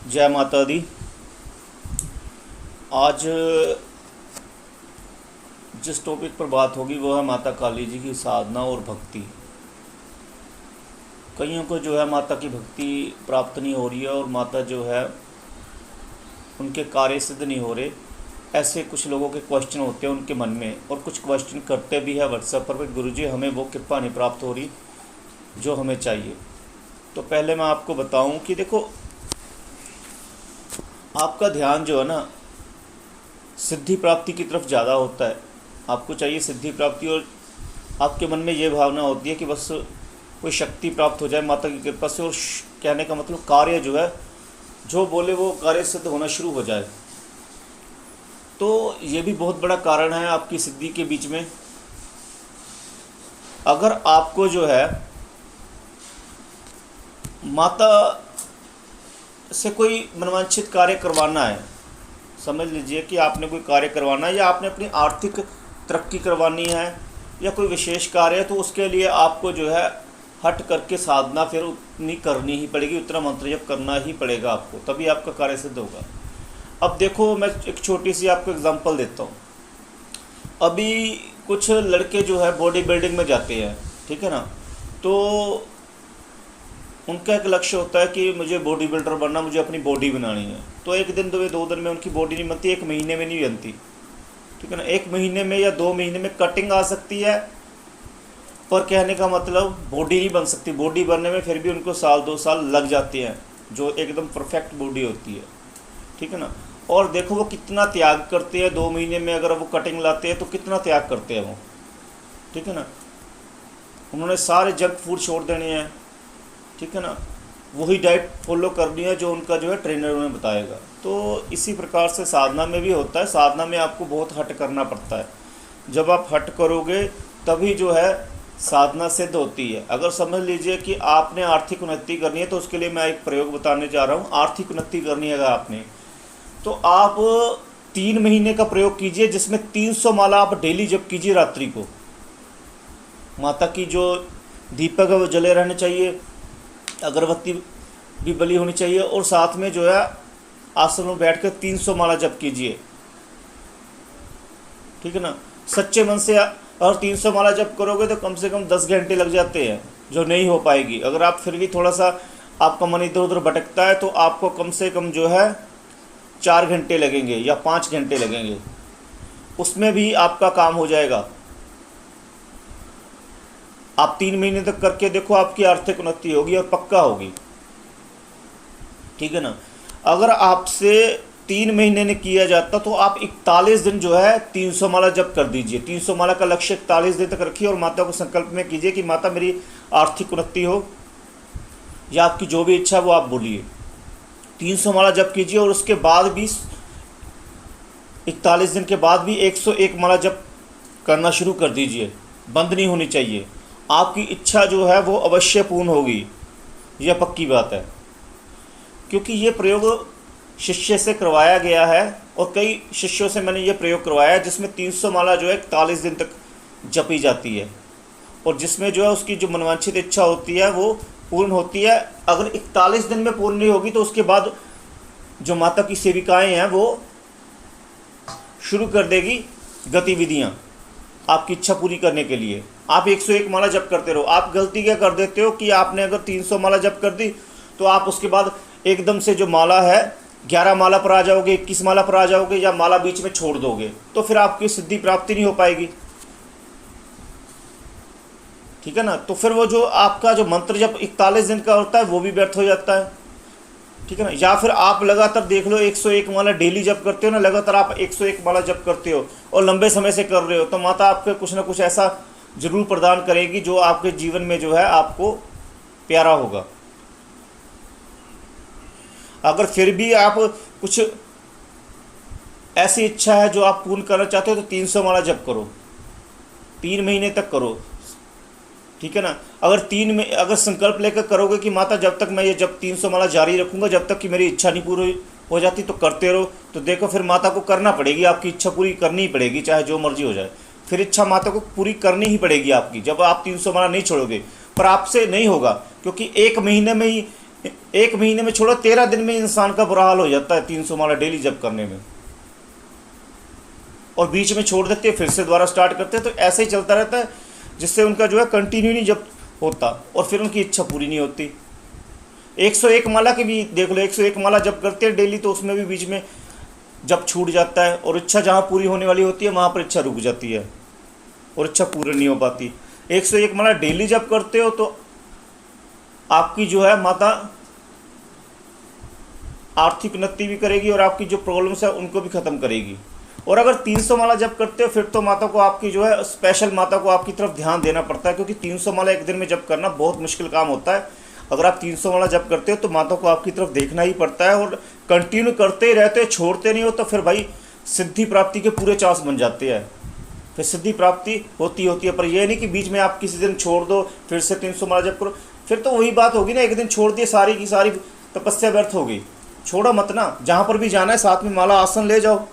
जय माता दी। आज जिस टॉपिक पर बात होगी वो है माता काली जी की साधना और भक्ति। कईयों को जो है माता की भक्ति प्राप्त नहीं हो रही है और माता जो है उनके कार्य सिद्ध नहीं हो रहे। ऐसे कुछ लोगों के क्वेश्चन होते हैं उनके मन में, और कुछ क्वेश्चन करते भी है व्हाट्सएप पर, गुरुजी हमें वो कृपा नहीं प्राप्त हो रही जो हमें चाहिए। तो पहले मैं आपको बताऊं कि देखो, आपका ध्यान जो है ना सिद्धि प्राप्ति की तरफ ज़्यादा होता है। आपको चाहिए सिद्धि प्राप्ति, और आपके मन में ये भावना होती है कि बस कोई शक्ति प्राप्त हो जाए माता की कृपा से, और कहने का मतलब कार्य जो है जो बोले वो कार्य सिद्ध होना शुरू हो जाए। तो ये भी बहुत बड़ा कारण है आपकी सिद्धि के बीच में। अगर आपको जो है माता से कोई मनवांछित कार्य करवाना है, समझ लीजिए कि आपने कोई कार्य करवाना है या आपने अपनी आर्थिक तरक्की करवानी है या कोई विशेष कार्य है, तो उसके लिए आपको जो है हट करके साधना फिर उतनी करनी ही पड़ेगी, उतना मंत्र जप करना ही पड़ेगा आपको, तभी आपका कार्य सिद्ध होगा। अब देखो, मैं एक छोटी सी आपको एग्जांपल देता हूँ। अभी कुछ लड़के जो है बॉडी बिल्डिंग में जाते हैं, ठीक है ना, तो उनका एक लक्ष्य होता है कि मुझे बॉडी बिल्डर बनना, मुझे अपनी बॉडी बनानी है। तो एक दिन दो दिन में उनकी बॉडी नहीं बनती, एक महीने में नहीं बनती, ठीक है ना। एक महीने में या 2 महीने में कटिंग आ सकती है, पर कहने का मतलब बॉडी नहीं बन सकती। बॉडी बनने में फिर भी उनको 1-2 साल लग जाते हैं, जो एकदम परफेक्ट बॉडी होती है, ठीक है ना। और देखो वो कितना त्याग करते हैं, 2 महीने में अगर वो कटिंग लाते हैं तो कितना त्याग करते हैं वो, ठीक है ना। उन्होंने सारे जंक फूड छोड़ देने हैं, ठीक है ना, वही डाइट फॉलो करनी है जो उनका जो है ट्रेनर उन्हें बताएगा। तो इसी प्रकार से साधना में भी होता है। साधना में आपको बहुत हट करना पड़ता है। जब आप हट करोगे तभी जो है साधना सिद्ध होती है। अगर समझ लीजिए कि आपने आर्थिक उन्नति करनी है, तो उसके लिए मैं एक प्रयोग बताने जा रहा हूँ। आर्थिक उन्नति करनी है अगर आपने, तो आप 3 महीने का प्रयोग कीजिए, जिसमें 300 माला आप डेली जप कीजिए। रात्रि को माता की जो दीपक है वो जले रहने चाहिए, अगरबत्ती भी बली होनी चाहिए, और साथ में जो है आसन में बैठ कर 300 माला जप कीजिए, ठीक है ना। सच्चे मन से और 300 माला जप करोगे तो कम से कम 10 घंटे लग जाते हैं, जो नहीं हो पाएगी। अगर आप फिर भी थोड़ा सा आपका मन इधर उधर भटकता है तो आपको कम से कम जो है 4 घंटे लगेंगे या 5 घंटे लगेंगे, उसमें भी आपका काम हो जाएगा। आप 3 महीने तक करके देखो, आपकी आर्थिक उन्नति होगी और पक्का होगी, ठीक है ना। अगर आपसे 3 महीने ने किया जाता तो आप 41 दिन जो है 300 माला जप कर दीजिए। 300 माला का लक्ष्य 41 दिन तक रखिए और माता को संकल्प में कीजिए कि माता मेरी आर्थिक उन्नति हो, या आपकी जो भी इच्छा वो आप बोलिए। 300 माला जप कीजिए और उसके बाद भी 41 दिन के बाद भी 101 माला जप करना शुरू कर दीजिए। बंद नहीं होनी चाहिए। आपकी इच्छा जो है वो अवश्य पूर्ण होगी, यह पक्की बात है। क्योंकि ये प्रयोग शिष्य से करवाया गया है और कई शिष्यों से मैंने ये प्रयोग करवाया है, जिसमें 300 माला जो है 41 दिन तक जपी जाती है, और जिसमें जो है उसकी जो मनवांछित इच्छा होती है वो पूर्ण होती है। अगर 41 दिन में पूर्ण नहीं होगी तो उसके बाद जो माता की सेविकाएं हैं वो शुरू कर देगी गतिविधियाँ आपकी इच्छा पूरी करने के लिए। आप 101 माला जप करते रहो। आप गलती क्या कर देते हो कि आपने अगर 300 माला जप कर दी तो आप उसके बाद एकदम से जो माला है 11 माला पर आ जाओगे, 21 माला पर आ जाओगे, या माला बीच में छोड़ दोगे, तो फिर आपकी सिद्धि प्राप्ति नहीं हो पाएगी, ठीक है ना। तो फिर वो जो आपका जो मंत्र जब 41 दिन का होता है वो भी व्यर्थ हो जाता है, ठीक है ना। या फिर आप लगातार देख लो 101 माला डेली जप करते हो ना, लगातार आप 101 माला जप करते हो और लंबे समय से कर रहे हो, तो माता आपके कुछ ना कुछ ऐसा जरूर प्रदान करेगी जो आपके जीवन में जो है आपको प्यारा होगा। अगर फिर भी आप कुछ ऐसी इच्छा है जो आप पूर्ण करना चाहते हो तो 300 माला जप करो, 3 महीने तक करो, ठीक है ना। अगर संकल्प लेकर करोगे कि माता जब तक मैं ये जब 300 माला जारी रखूंगा, जब तक कि मेरी इच्छा नहीं पूरी हो जाती, तो करते रहो, तो देखो फिर माता को करना पड़ेगी, आपकी इच्छा पूरी करनी ही पड़ेगी, चाहे जो मर्जी हो जाए। फिर इच्छा माता को पूरी करनी ही पड़ेगी आपकी, जब आप 300 माला नहीं छोड़ोगे। पर आपसे नहीं होगा, क्योंकि 1 महीने में ही एक महीने में छोड़ो, 13 दिन में इंसान का बुरा हाल हो जाता है 300 माला डेली जप करने में। और बीच में छोड़ देते हैं, फिर से दोबारा स्टार्ट करते हैं, तो ऐसे ही चलता रहता है, जिससे उनका जो है कंटिन्यू नहीं जप होता और फिर उनकी इच्छा पूरी नहीं होती। 101 माला की भी देख लो, 101 माला जप करते हैं डेली, तो उसमें भी बीच में जब छूट जाता है और इच्छा जहाँ पूरी होने वाली होती है वहाँ पर इच्छा रुक जाती है और इच्छा पूरी नहीं हो पाती। 101 माला डेली जप करते हो तो आपकी जो है माता आर्थिक उन्नति भी करेगी और आपकी जो प्रॉब्लम्स है उनको भी ख़त्म करेगी। और अगर 300 माला जप करते हो फिर तो माता को आपकी जो है स्पेशल माता को आपकी तरफ ध्यान देना पड़ता है, क्योंकि 300 माला एक दिन में जप करना बहुत मुश्किल काम होता है। अगर आप 300 माला जप करते हो तो माता को आपकी तरफ देखना ही पड़ता है और कंटिन्यू करते ही रहते हो, छोड़ते नहीं हो, तो फिर भाई सिद्धि प्राप्ति के पूरे चांस बन जाते हैं। फिर सिद्धि प्राप्ति होती है, पर यह नहीं कि बीच में आप किसी दिन छोड़ दो फिर से 300 माला जप करो, फिर तो वही बात होगी ना, एक दिन छोड़ दिए सारी की सारी तपस्या व्यर्थ होगी। छोड़ो मत ना, जहाँ पर भी जाना है साथ में माला आसन ले जाओ।